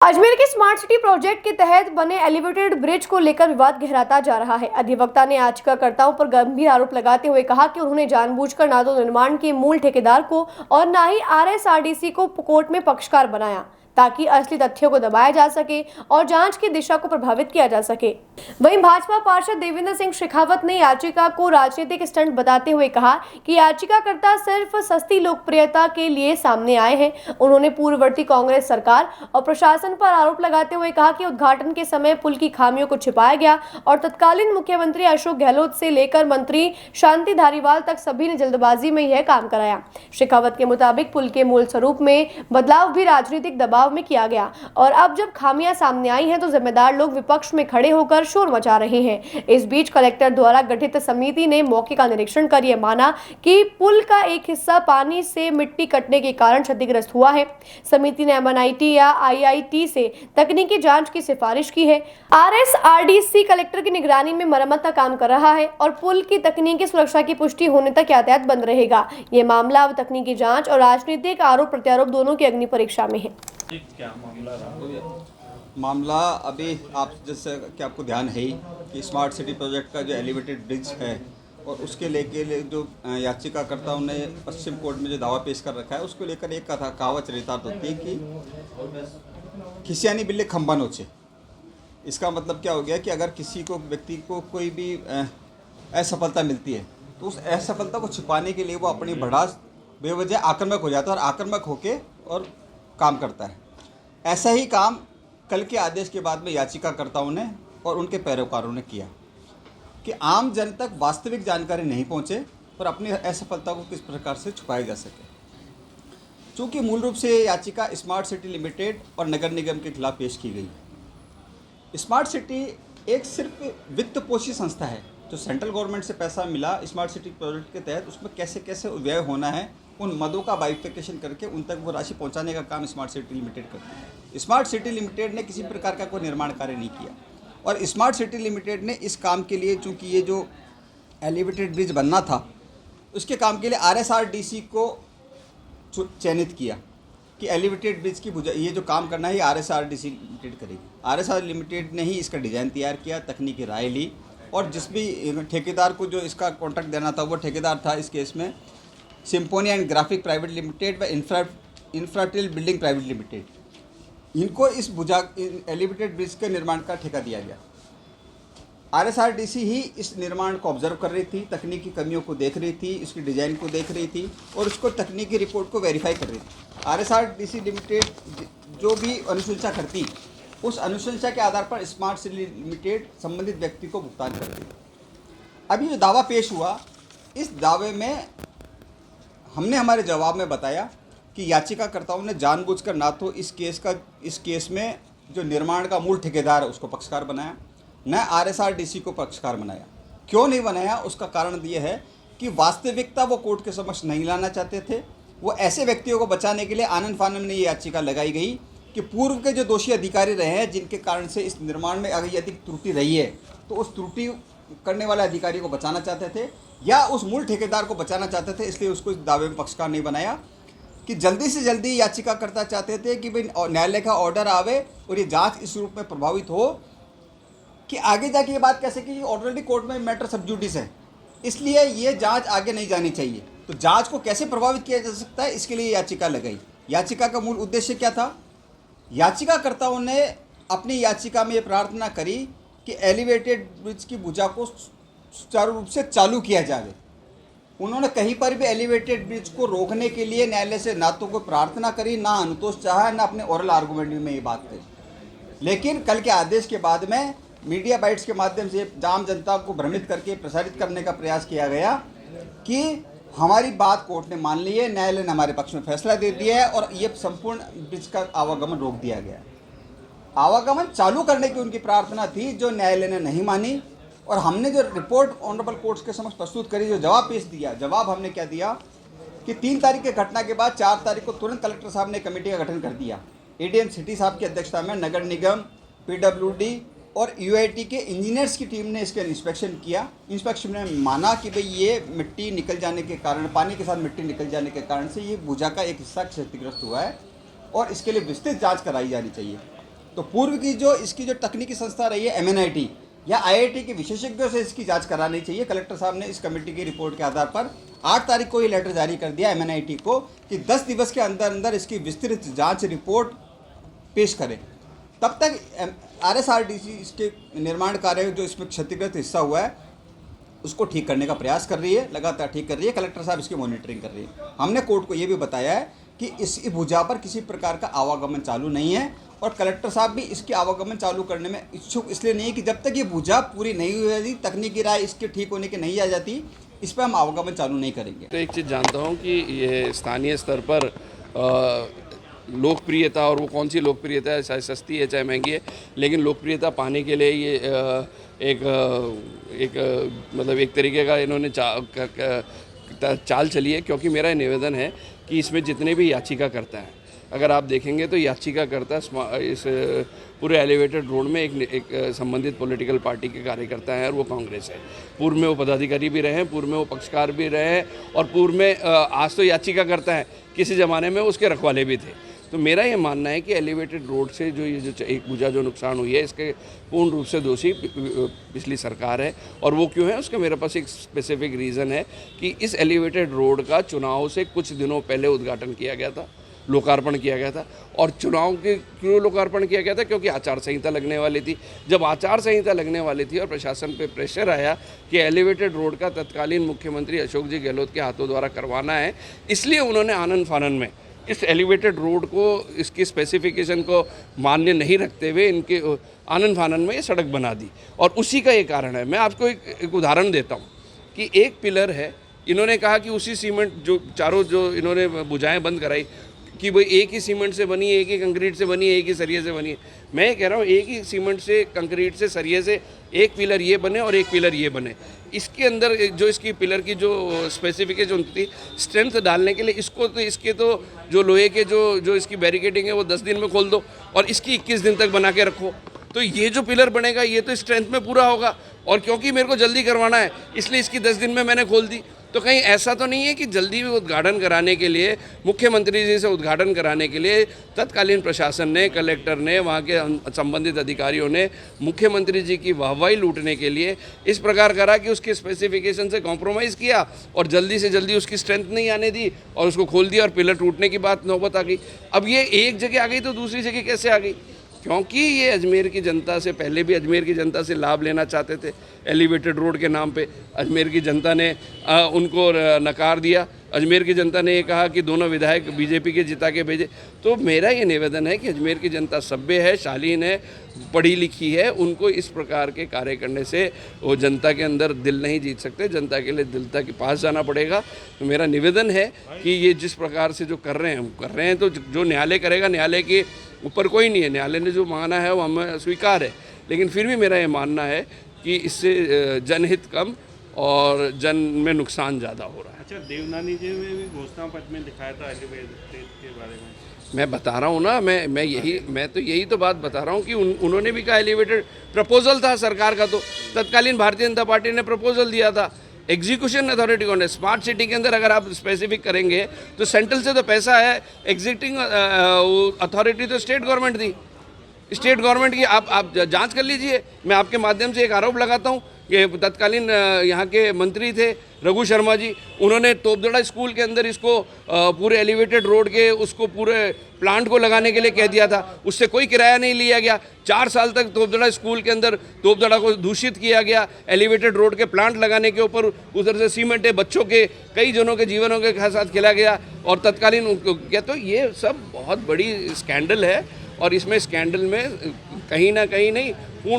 अजमेर के smart city project के तहत बने एलिवेटेड ब्रिज को लेकर विवाद गहराता जा रहा है। अधिवक्ता ने याचिकाकर्ताओं पर गंभीर आरोप लगाते हुए कहा कि उन्होंने जानबूझकर ना तो निर्माण के मूल ठेकेदार को और ना ही आरएसआरडीसी को कोर्ट में पक्षकार बनाया ताकि असली तथ्यों को दबाया जा सके और जांच की दिशा को प्रभावित किया जा सके। वहीं भाजपा पार्षद देवेंद्र सिंह शेखावत ने याचिका को राजनीतिक स्टंट बताते हुए कहा कि याचिकाकर्ता सिर्फ सस्ती लोकप्रियता के लिए सामने आए हैं। उन्होंने पूर्ववर्ती कांग्रेस सरकार और प्रशासन पर आरोप लगाते हुए कहा कि उद्घाटन के समय पुल की खामियों को छिपाया गया और तत्कालीन मुख्यमंत्री अशोक गहलोत से लेकर मंत्री शांति धारीवाल तक सभी ने जल्दबाजी में यह काम कराया। शेखावत के मुताबिक पुल के मूल स्वरूप में बदलाव भी राजनीतिक दबाव में किया गया और अब जब खामियां सामने आई हैं तो जिम्मेदार लोग विपक्ष में खड़े होकर शोर मचा रहे हैं। इस बीच कलेक्टर द्वारा गठित समिति ने मौके का निरीक्षण कर यह माना कि पुल का एक हिस्सा पानी से मिट्टी कटने के कारण क्षतिग्रस्त हुआ है। समिति ने एमएनआईटी या आईआईटी से तकनीकी जांच की सिफारिश की है। आरएसआरडीसी कलेक्टर की निगरानी में मरम्मत का काम कर रहा है और पुल की तकनीकी सुरक्षा की पुष्टि होने तक यातायात बंद रहेगा। ये मामला अब तकनीकी जांच और राजनीतिक आरोप प्रत्यारोप दोनों की अग्नि परीक्षा में है। क्या मामला रहा? मामला अभी आप जैसे कि आपको ध्यान है ही कि स्मार्ट सिटी प्रोजेक्ट का जो एलिवेटेड ब्रिज है और उसके लेके जो याचिकाकर्ताओं ने पश्चिम कोर्ट में जो दावा पेश कर रखा है उसको लेकर एक कहावत चरितार्थ होती है कि खिसियानी बिल्ले खंबा नोचे। इसका मतलब क्या हो गया कि अगर किसी को व्यक्ति को कोई भी असफलता मिलती है तो उस असफलता को छिपाने के लिए वो अपनी भड़ास बेवजह आक्रामक हो जाता है और आक्रामक होके और काम करता है। ऐसा ही काम कल के आदेश के बाद में याचिकाकर्ताओं ने और उनके पैरोकारों ने किया कि आम जन तक वास्तविक जानकारी नहीं पहुंचे और अपनी असफलता को किस प्रकार से छुपाया जा सके। चूँकि मूल रूप से याचिका स्मार्ट सिटी लिमिटेड और नगर निगम के खिलाफ पेश की गई है। स्मार्ट सिटी एक सिर्फ वित्त पोषी संस्था है जो सेंट्रल गवर्नमेंट से पैसा मिला स्मार्ट सिटी प्रोजेक्ट के तहत उसमें कैसे कैसे व्यय होना है उन मदों का बाइफिकेशन करके उन तक वो राशि पहुंचाने का काम स्मार्ट सिटी लिमिटेड करती है। स्मार्ट सिटी लिमिटेड ने किसी प्रकार का कोई निर्माण कार्य नहीं किया और स्मार्ट सिटी लिमिटेड ने इस काम के लिए चूंकि ये जो एलिवेटेड ब्रिज बनना था उसके काम के लिए आरएसआरडीसी को चयनित किया कि एलिवेटेड ब्रिज की ये जो काम करना है ये आरएसआरडीसी लिमिटेड करेगी। आरएसआर लिमिटेड ने ही इसका डिज़ाइन तैयार किया, तकनीकी राय ली और जिस भी ठेकेदार को जो इसका कॉन्ट्रैक्ट देना था वो ठेकेदार था इस केस में symphony and graphic private limited व इंफ्राटेल बिल्डिंग प्राइवेट लिमिटेड। इनको इस एलिवेटेड ब्रिज के निर्माण का ठेका दिया गया। आरएसआरडीसी ही इस निर्माण को ऑब्जर्व कर रही थी, तकनीकी कमियों को देख रही थी, इसकी डिज़ाइन को देख रही थी और उसको तकनीकी रिपोर्ट को वेरीफाई कर रही थी। आरएसआरडीसी लिमिटेड जो भी अनुशंसा करती उस अनुशंसा के आधार पर स्मार्ट सिटी लिमिटेड संबंधित व्यक्ति को भुगतान करती। अभी जो दावा पेश हुआ इस दावे में हमने हमारे जवाब में बताया कि याचिकाकर्ताओं ने जानबूझकर ना तो इस केस में जो निर्माण का मूल ठेकेदार है उसको पक्षकार बनाया, न आरएसआरडीसी को पक्षकार बनाया। क्यों नहीं बनाया उसका कारण ये है कि वास्तविकता वो कोर्ट के समक्ष नहीं लाना चाहते थे। वो ऐसे व्यक्तियों को बचाने के लिए आनन फानन में ये याचिका लगाई गई कि पूर्व के जो दोषी अधिकारी रहे हैं जिनके कारण से इस निर्माण में अगर यदि त्रुटि रही है तो उस त्रुटि करने वाले अधिकारी को बचाना चाहते थे या उस मूल ठेकेदार को बचाना चाहते थे, इसलिए उसको इस दावे में पक्षकार नहीं बनाया। कि जल्दी से जल्दी याचिकाकर्ता चाहते थे कि भाई न्यायालय का ऑर्डर आवे और ये जांच इस रूप में प्रभावित हो कि आगे जाके ये बात कैसे कि ऑलरेडी कोर्ट में मैटर सब जुडिस है, इसलिए ये जांच आगे नहीं जानी चाहिए। तो जांच को कैसे प्रभावित किया जा सकता है इसके लिए याचिका लगाई। याचिका का मूल उद्देश्य क्या था? याचिकाकर्ताओं ने अपनी याचिका में ये प्रार्थना करी कि एलिवेटेड ब्रिज की भुजा को सुचारू रूप से चालू किया जाए। उन्होंने कहीं पर भी एलिवेटेड ब्रिज को रोकने के लिए न्यायालय से ना तो कोई प्रार्थना करी, ना अनुतोष चाहा, ना अपने ओरल आर्गूमेंट में ये बात कही। लेकिन कल के आदेश के बाद में मीडिया बाइट्स के माध्यम से आम जनता को भ्रमित करके प्रसारित करने का प्रयास किया गया कि हमारी बात कोर्ट ने मान ली है, न्यायालय ने हमारे पक्ष में फैसला दे दिया है और ये संपूर्ण ब्रिज का आवागमन रोक दिया गया। आवागमन चालू करने की उनकी प्रार्थना थी जो न्यायालय ने नहीं मानी और हमने जो रिपोर्ट ऑनरेबल कोर्ट्स के समक्ष प्रस्तुत करी, जो जवाब पेश दिया, जवाब हमने क्या दिया कि 3 तारीख के घटना के बाद 4 तारीख को तुरंत कलेक्टर साहब ने कमेटी का गठन कर दिया। एडीएम सिटी साहब की अध्यक्षता में नगर निगम, पीडब्ल्यूडी और यूआईटी के इंजीनियर्स की टीम ने इसका इंस्पेक्शन किया। इंस्पेक्शन में माना कि भाई ये मिट्टी निकल जाने के कारण, पानी के साथ मिट्टी निकल जाने के कारण से ये भुजा का एक हिस्सा क्षतिग्रस्त हुआ है और इसके लिए विस्तृत जाँच कराई जानी चाहिए। तो पूर्व की जो इसकी जो तकनीकी संस्था रही है MNIT या IIT के विशेषज्ञों से इसकी जांच करानी चाहिए। कलेक्टर साहब ने इस कमेटी की रिपोर्ट के आधार पर 8 तारीख को ये लेटर जारी कर दिया MNIT को कि 10 दिवस के अंदर अंदर इसकी विस्तृत जांच रिपोर्ट पेश करें। तब तक RSRDC इसके निर्माण कार्य जो इसमें क्षतिग्रस्त हिस्सा हुआ है उसको ठीक करने का प्रयास कर रही है, लगातार ठीक कर रही है। कलेक्टर साहब इसकी मॉनिटरिंग कर रही है। हमने कोर्ट को ये भी बताया है कि इस भुजा पर किसी प्रकार का आवागमन चालू नहीं है और कलेक्टर साहब भी इसके आवागमन चालू करने में इच्छुक इसलिए नहीं है कि जब तक ये भुजा पूरी नहीं हुई जाती, तकनीकी राय इसके ठीक होने की नहीं आ जाती, इस पर हम आवागमन चालू नहीं करेंगे। तो एक चीज़ जानता हूँ कि ये स्थानीय स्तर पर लोकप्रियता, और वो कौन सी लोकप्रियता है, चाहे सस्ती है चाहे महंगी है, लेकिन लोकप्रियता पाने के लिए ये मतलब एक तरीके का इन्होंने चाल चली है। क्योंकि मेरा निवेदन है कि इसमें जितने भी याचिकाकर्ता हैं, अगर आप देखेंगे तो याचिकाकर्ता इस पूरे एलिवेटेड रोड में एक संबंधित पॉलिटिकल पार्टी के कार्यकर्ता हैं और वो कांग्रेस है। पूर्व में वो पदाधिकारी भी रहे हैं, पूर्व में वो पक्षकार भी रहे हैं और पूर्व में आज तो याचिकाकर्ता हैं, किसी ज़माने में उसके रखवाले भी थे। तो मेरा ये मानना है कि एलिवेटेड रोड से जो ये जो एक भुजा जो नुकसान हुई है, इसके पूर्ण रूप से दोषी पिछली सरकार है। और वो क्यों है, उसका मेरे पास एक स्पेसिफिक रीज़न है कि इस एलिवेटेड रोड का चुनाव से कुछ दिनों पहले उद्घाटन किया गया था, लोकार्पण किया गया था। और चुनाव के क्यों लोकार्पण किया गया था? क्योंकि आचार संहिता लगने वाली थी। जब आचार संहिता लगने वाली थी और प्रशासन पे प्रेशर आया कि एलिवेटेड रोड का तत्कालीन मुख्यमंत्री अशोक जी गहलोत के हाथों द्वारा करवाना है, इसलिए उन्होंने आनन फानन में इस एलिवेटेड रोड को, इसकी स्पेसिफिकेशन को मान्य नहीं रखते हुए इनके आनन फानन में ये सड़क बना दी। और उसी का ये कारण है। मैं आपको एक उदाहरण देता हूँ कि एक पिलर है, इन्होंने कहा कि उसी सीमेंट जो चारों जो इन्होंने भुजाएं बंद कराई कि भाई एक ही सीमेंट से बनी है, एक ही कंक्रीट से बनी है, एक ही सरिये से बनी है। मैं ये कह रहा हूँ एक ही सीमेंट से, कंक्रीट से, सरिये से एक पिलर ये बने और एक पिलर ये बने। इसके अंदर जो इसकी पिलर की जो स्पेसिफिकेशन थी स्ट्रेंथ डालने के लिए, इसके तो जो लोहे के जो इसकी बैरिकेडिंग है वो 10 दिन में खोल दो और इसकी 21 दिन तक बना के रखो। तो ये जो पिलर बनेगा ये तो स्ट्रेंथ में पूरा होगा। और क्योंकि मेरे को जल्दी करवाना है इसलिए इसकी 10 दिन में मैंने खोल दी। तो कहीं ऐसा तो नहीं है कि जल्दी उद्घाटन कराने के लिए, मुख्यमंत्री जी से उद्घाटन कराने के लिए तत्कालीन प्रशासन ने, कलेक्टर ने, वहाँ के संबंधित अधिकारियों ने मुख्यमंत्री जी की वाहवाही लूटने के लिए इस प्रकार करा कि उसके स्पेसिफिकेशन से कॉम्प्रोमाइज़ किया और जल्दी से जल्दी उसकी स्ट्रेंथ नहीं आने दी और उसको खोल दिया और पिलर टूटने की बात नौबत आ गई। अब ये एक जगह आ गई तो दूसरी जगह कैसे आ गई? क्योंकि ये अजमेर की जनता से, पहले भी अजमेर की जनता से लाभ लेना चाहते थे एलिवेटेड रोड के नाम पे। अजमेर की जनता ने उनको नकार दिया। अजमेर की जनता ने ये कहा कि दोनों विधायक बीजेपी के जिता के भेजे। तो मेरा ये निवेदन है कि अजमेर की जनता सभ्य है, शालीन है, पढ़ी लिखी है। उनको इस प्रकार के कार्य करने से वो जनता के अंदर दिल नहीं जीत सकते, जनता के लिए दिलता के पास जाना पड़ेगा। तो मेरा निवेदन है कि ये जिस प्रकार से जो कर रहे हैं तो जो न्यायालय करेगा, न्यायालय के ऊपर कोई नहीं है, न्यायालय ने जो माना है वो हमें स्वीकार है। लेकिन फिर भी मेरा ये मानना है कि इससे जनहित कम और जन में नुकसान ज़्यादा हो रहा है। अच्छा, देवनानी जी ने भी घोषणा पत्र में लिखाया था एलिवेटेड के बारे में। मैं बता रहा हूँ ना, मैं तो यही तो बात बता रहा हूँ कि उन्होंने भी कहा एलिवेटेड प्रपोजल था सरकार का। तो तत्कालीन भारतीय जनता पार्टी ने प्रपोजल दिया था। एग्जीक्यूशन अथॉरिटी कौन है? स्मार्ट सिटी के अंदर अगर आप स्पेसिफिक करेंगे तो सेंट्रल से तो पैसा है, एग्जीक्यूटिंग अथॉरिटी तो स्टेट गवर्नमेंट थी। स्टेट गवर्नमेंट की आप जांच कर लीजिए। मैं आपके माध्यम से एक आरोप लगाता हूँ कि तत्कालीन यहाँ के मंत्री थे रघु शर्मा जी, उन्होंने तोपदड़ा स्कूल के अंदर इसको पूरे एलिवेटेड रोड के उसको पूरे प्लांट को लगाने के लिए कह दिया था। उससे कोई किराया नहीं लिया गया। 4 साल तक तोपदड़ा स्कूल के अंदर तोपदड़ा को दूषित किया गया एलिवेटेड रोड के प्लांट लगाने के ऊपर। उधर से सीमेंट बच्चों के, कई जनों के जीवनों के साथ खेला गया और तत्कालीन क्या। तो ये सब बहुत बड़ी स्कैंडल है और इसमें स्कैंडल में कहीं ना कहीं नहीं, पूर्ण